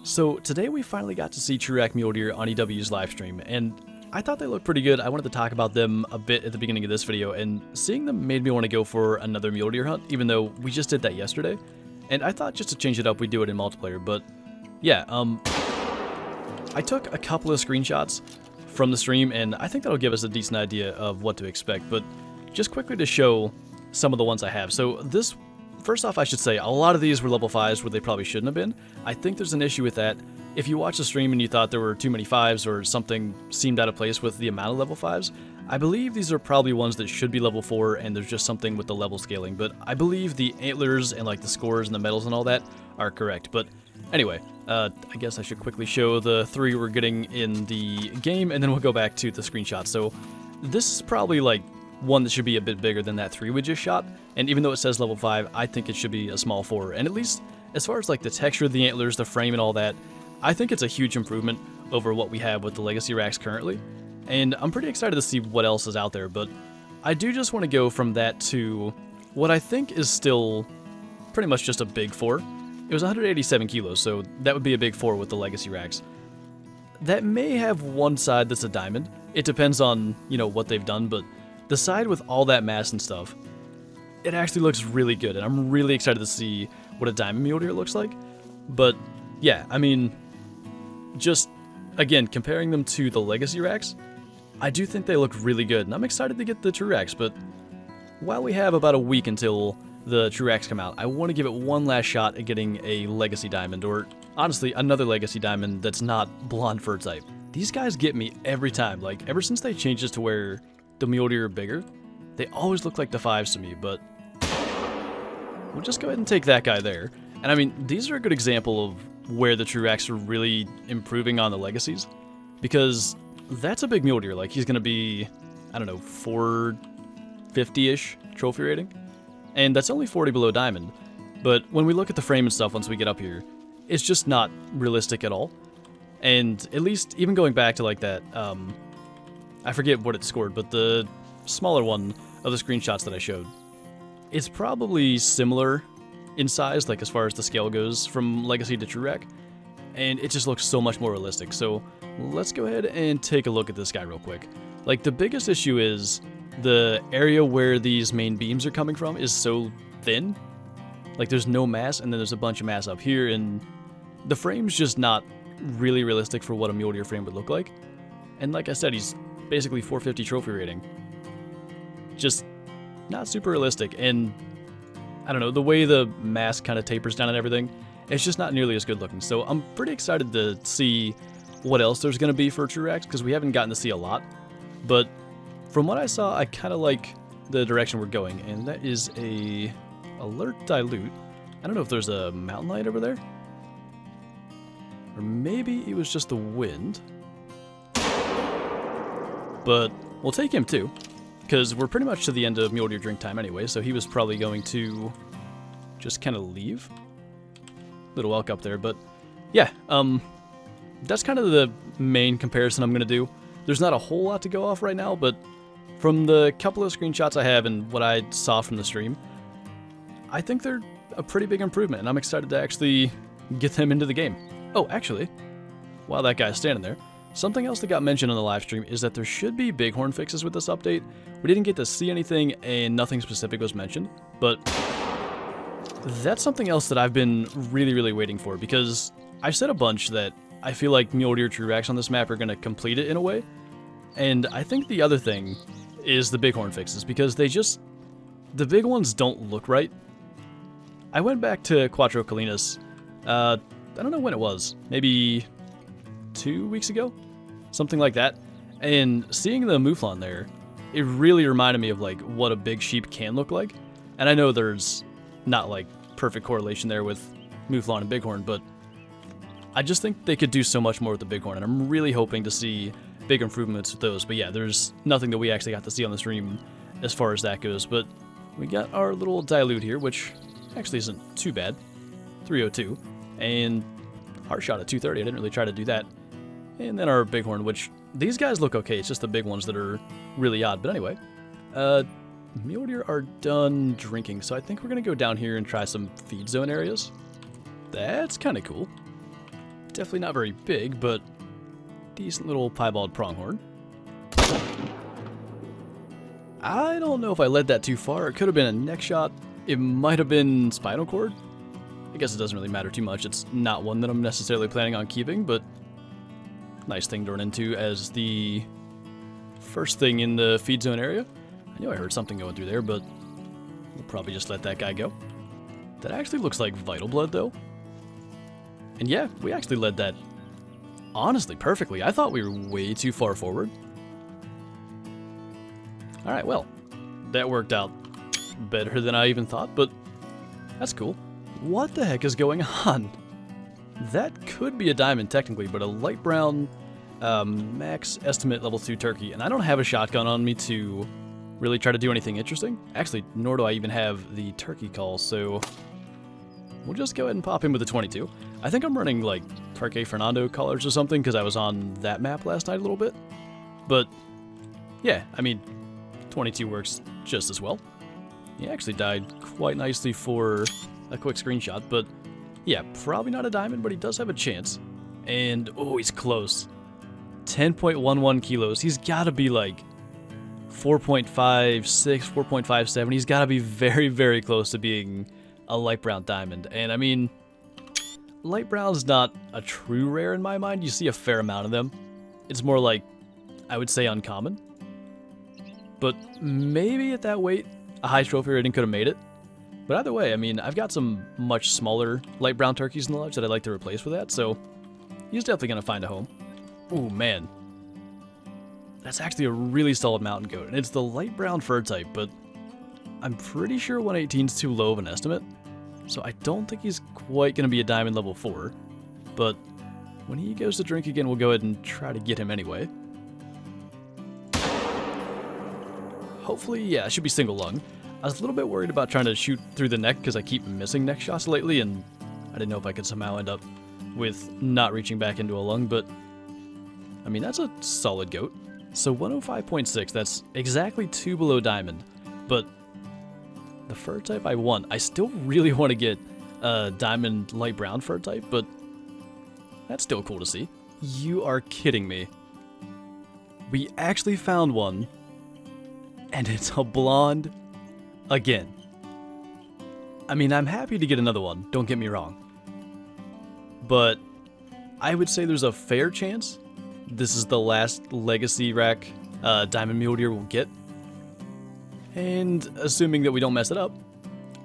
So today we finally got to see Chiraq Mule Deer on EW's livestream, and I thought they looked pretty good. I wanted to talk about them a bit at the beginning of this video, and seeing them made me want to go for another mule deer hunt, even though we just did that yesterday. And I thought just to change it up, we'd do it in multiplayer, but yeah, I took a couple of screenshots from the stream, and I think that'll give us a decent idea of what to expect, but just quickly to show some of the ones I have. So this, first off, I should say, a lot of these were level 5s where they probably shouldn't have been. I think there's an issue with that. If you watch the stream and you thought there were too many 5s or something seemed out of place with the amount of level 5s, I believe these are probably ones that should be level 4 and there's just something with the level scaling. But I believe the antlers and like the scores and the medals and all that are correct. But anyway, I guess I should quickly show the 3 we're getting in the game and then we'll go back to the screenshot. So this is probably like one that should be a bit bigger than that 3 we just shot, and even though it says level 5, I think it should be a small 4, and at least as far as like the texture of the antlers, the frame and all that, I think it's a huge improvement over what we have with the Legacy racks currently, and I'm pretty excited to see what else is out there, but I do just want to go from that to what I think is still pretty much just a big 4. It was 187 kilos, so that would be a big 4 with the Legacy racks. That may have one side that's a diamond. It depends on, you know, what they've done, but the side with all that mass and stuff, it actually looks really good, and I'm really excited to see what a diamond mule deer looks like. But yeah, I mean, just again, comparing them to the Legacy racks, I do think they look really good, and I'm excited to get the True Racks, but while we have about a week until the True Racks come out, I want to give it one last shot at getting a Legacy Diamond, or honestly, another Legacy Diamond that's not blonde fur type. These guys get me every time, like, ever since they changed this to where the mule deer are bigger, they always look like the 5s to me, but we'll just go ahead and take that guy there. And I mean, these are a good example of where the True Racks are really improving on the Legacies, because that's a big mule deer. Like, he's going to be, I don't know, 450-ish trophy rating, and that's only 40 below diamond. But when we look at the frame and stuff once we get up here, it's just not realistic at all. And at least, even going back to like that, I forget what it scored, but the smaller one of the screenshots that I showed, it's probably similar in size, like as far as the scale goes from Legacy to True Rack, and it just looks so much more realistic. So let's go ahead and take a look at this guy real quick. Like, the biggest issue is the area where these main beams are coming from is so thin. Like, there's no mass, and then there's a bunch of mass up here, and the frame's just not really realistic for what a mule deer frame would look like. And like I said, he's basically 450 trophy rating. Just not super realistic, and I don't know, the way the mask kind of tapers down and everything, it's just not nearly as good looking. So I'm pretty excited to see what else there's going to be for True Racks, because we haven't gotten to see a lot. But from what I saw, I kind of like the direction we're going, and that is a alert dilute. I don't know if there's a mountain light over there, or maybe it was just the wind. But we'll take him too, because we're pretty much to the end of mule deer drink time anyway, so he was probably going to just kind of leave. Little elk up there, but yeah, that's kind of the main comparison I'm going to do. There's not a whole lot to go off right now, but from the couple of screenshots I have and what I saw from the stream, I think they're a pretty big improvement, and I'm excited to actually get them into the game. Oh, actually, while that guy's standing there, something else that got mentioned on the live stream is that there should be bighorn fixes with this update. We didn't get to see anything, and nothing specific was mentioned, but that's something else that I've been really waiting for, because I've said a bunch that I feel like mule deer True Racks on this map are going to complete it in a way, and I think the other thing is the bighorn fixes, because the big ones don't look right. I went back to Cuatro Colinas, I don't know when it was, maybe 2 weeks ago? Something like that. And seeing the mouflon there, it really reminded me of like what a big sheep can look like. And I know there's not like perfect correlation there with mouflon and bighorn, but I just think they could do so much more with the bighorn, and I'm really hoping to see big improvements with those. But yeah, there's nothing that we actually got to see on the stream as far as that goes. But we got our little dilute here, which actually isn't too bad. 302. And heart shot at 230. I didn't really try to do that. And then our bighorn, which these guys look okay. It's just the big ones that are really odd. But anyway, mule deer are done drinking, so I think we're going to go down here and try some feed zone areas. That's kind of cool. Definitely not very big, but decent little piebald pronghorn. I don't know if I led that too far. It could have been a neck shot. It might have been spinal cord. I guess it doesn't really matter too much. It's not one that I'm necessarily planning on keeping, but nice thing to run into as the first thing in the feed zone area. I knew I heard something going through there, but we'll probably just let that guy go. That actually looks like Vital Blood, though. And yeah, we actually led that, honestly, perfectly. I thought we were way too far forward. Alright, well, that worked out better than I even thought, but that's cool. What the heck is going on? That could be a diamond, technically, but a light brown max estimate level 2 turkey, and I don't have a shotgun on me to really try to do anything interesting. Actually, nor do I even have the turkey call, so we'll just go ahead and pop in with the 22. I think I'm running, like, Parque Fernando colors or something, because I was on that map last night a little bit. But, yeah, I mean, 22 works just as well. He actually died quite nicely for a quick screenshot, but yeah, probably not a diamond, but he does have a chance. And, oh, he's close. 10.11 kilos. He's got to be like 4.56, 4.57. He's got to be very, very close to being a light brown diamond. And I mean, light brown's not a true rare in my mind. You see a fair amount of them. It's more like, I would say, uncommon. But maybe at that weight, a high trophy rating could have made it. But either way, I mean, I've got some much smaller light brown turkeys in the lodge that I'd like to replace with that, so he's definitely going to find a home. Ooh, man. That's actually a really solid mountain goat, and it's the light brown fur type, but I'm pretty sure 118 is too low of an estimate, so I don't think he's quite going to be a diamond level 4. But when he goes to drink again, we'll go ahead and try to get him anyway. Hopefully, yeah, it should be single lung. I was a little bit worried about trying to shoot through the neck because I keep missing neck shots lately, and I didn't know if I could somehow end up with not reaching back into a lung, but I mean, that's a solid goat. So 105.6, that's exactly 2 below diamond, but the fur type I want. I still really want to get a diamond light brown fur type, but that's still cool to see. You are kidding me. We actually found one, and it's a blonde again. I mean, I'm happy to get another one, don't get me wrong. But I would say there's a fair chance this is the last legacy rack diamond mule deer we'll get. And assuming that we don't mess it up,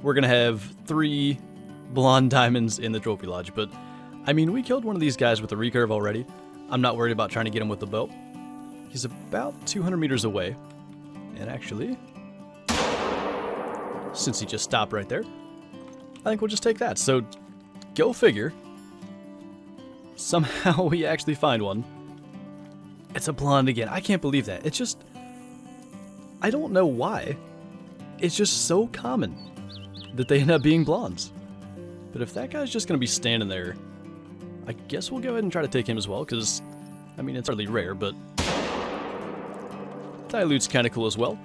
we're going to have 3 blonde diamonds in the trophy lodge. But, I mean, we killed one of these guys with a recurve already. I'm not worried about trying to get him with the bow. He's about 200 meters away. And actually, since he just stopped right there, I think we'll just take that. So, go figure. Somehow we actually find one. It's a blonde again. I can't believe that. It's just, I don't know why. It's just so common that they end up being blondes. But if that guy's just going to be standing there, I guess we'll go ahead and try to take him as well, because, I mean, it's hardly rare, but Dilute's kind of cool as well.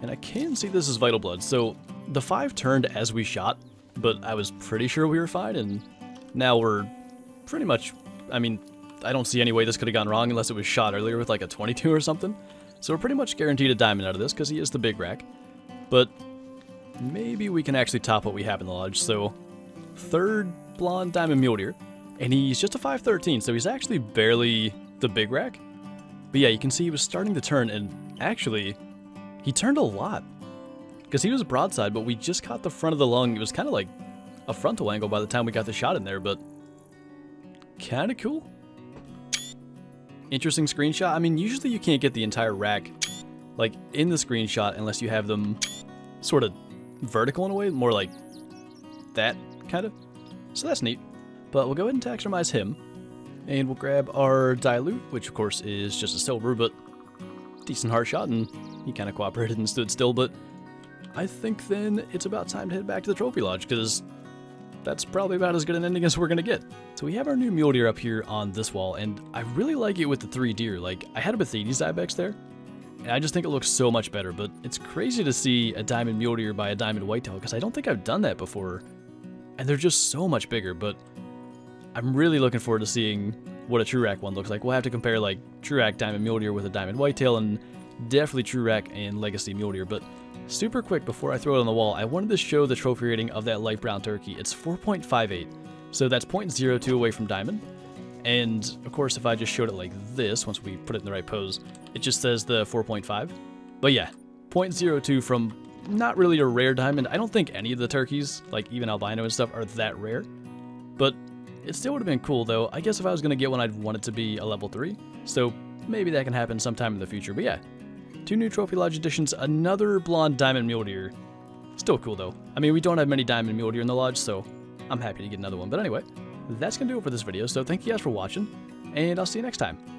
And I can see this is Vital Blood, so the 5 turned as we shot, but I was pretty sure we were fine, and now we're pretty much, I mean, I don't see any way this could have gone wrong unless it was shot earlier with like a 22 or something. So we're pretty much guaranteed a diamond out of this because he is the big rack. But maybe we can actually top what we have in the lodge. So 3rd blonde diamond mule deer, and he's just a 513, so he's actually barely the big rack. But yeah, you can see he was starting to turn, and actually he turned a lot because he was broadside, but we just caught the front of the lung. It was kind of like a frontal angle by the time we got the shot in there, but kind of cool. Interesting screenshot. I mean, usually you can't get the entire rack like in the screenshot unless you have them sort of vertical in a way, more like that kind of. So that's neat. But we'll go ahead and taxonomize him, and we'll grab our Dilute, which of course is just a silver, but decent hard shot, and he kind of cooperated and stood still. But I think then it's about time to head back to the trophy lodge, because that's probably about as good an ending as we're gonna get. So we have our new mule deer up here on this wall, and I really like it with the 3 deer. Like, I had a Bathides ibex there, and I just think it looks so much better. But it's crazy to see a diamond mule deer by a diamond whitetail, because I don't think I've done that before, and they're just so much bigger. But I'm really looking forward to seeing what a Trurak one looks like. We'll have to compare like Trurak Diamond Mule Deer with a Diamond Whitetail, and definitely Trurak and Legacy Mule Deer. But super quick before I throw it on the wall, I wanted to show the trophy rating of that light brown turkey. It's 4.58, so that's 0.02 away from Diamond. And of course, if I just showed it like this, once we put it in the right pose, it just says the 4.5. But yeah, 0.02 from not really a rare Diamond. I don't think any of the turkeys, like even albino and stuff, are that rare. But it still would have been cool though. I guess if I was going to get one, I'd want it to be a level 3. So maybe that can happen sometime in the future. But yeah, 2 new Trophy Lodge additions, another blonde Diamond Mule Deer. Still cool though. I mean, we don't have many Diamond Mule Deer in the lodge, so I'm happy to get another one. But anyway, that's going to do it for this video. So thank you guys for watching, and I'll see you next time.